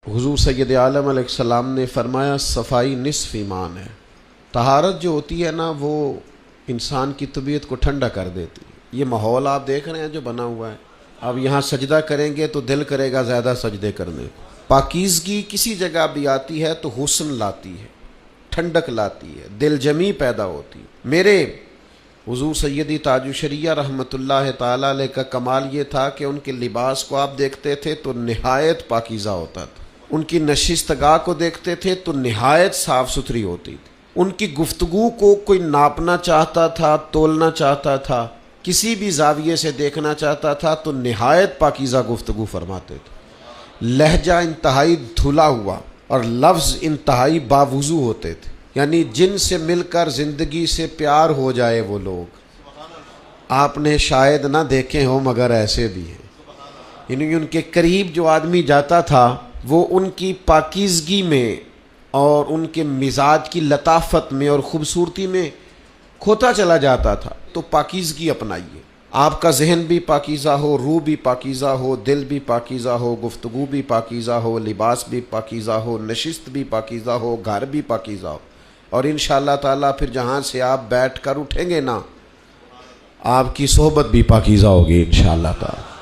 حضور سید عالم علیہ السلام نے فرمایا صفائی نصف ایمان ہے۔ طہارت جو ہوتی ہے نا وہ انسان کی طبیعت کو ٹھنڈا کر دیتی ہے۔ یہ ماحول آپ دیکھ رہے ہیں جو بنا ہوا ہے، اب یہاں سجدہ کریں گے تو دل کرے گا زیادہ سجدے کرنے۔ پاکیزگی کسی جگہ بھی آتی ہے تو حسن لاتی ہے، ٹھنڈک لاتی ہے، دل جمی پیدا ہوتی ہے۔ میرے حضور سیدی تاج الشریعہ رحمۃ اللہ تعالیٰ علیہ کا کمال یہ تھا کہ ان کے لباس کو آپ دیکھتے تھے تو نہایت پاکیزہ ہوتا تھا، ان کی نشستگاہ کو دیکھتے تھے تو نہایت صاف ستھری ہوتی تھی، ان کی گفتگو کو کوئی ناپنا چاہتا تھا، تولنا چاہتا تھا، کسی بھی زاویے سے دیکھنا چاہتا تھا تو نہایت پاکیزہ گفتگو فرماتے تھے۔ لہجہ انتہائی دھلا ہوا اور لفظ انتہائی باوضو ہوتے تھے، یعنی جن سے مل کر زندگی سے پیار ہو جائے وہ لوگ آپ نے شاید نہ دیکھے ہوں، مگر ایسے بھی ہیں۔ یعنی ان کے قریب جو آدمی جاتا تھا وہ ان کی پاکیزگی میں اور ان کے مزاج کی لطافت میں اور خوبصورتی میں کھوتا چلا جاتا تھا۔ تو پاکیزگی اپنائیے، آپ کا ذہن بھی پاکیزہ ہو، روح بھی پاکیزہ ہو، دل بھی پاکیزہ ہو، گفتگو بھی پاکیزہ ہو، لباس بھی پاکیزہ ہو، نشست بھی پاکیزہ ہو، گھر بھی پاکیزہ ہو، اور انشاءاللہ تعالیٰ پھر جہاں سے آپ بیٹھ کر اٹھیں گے نا، آپ کی صحبت بھی پاکیزہ ہوگی انشاءاللہ تعالیٰ۔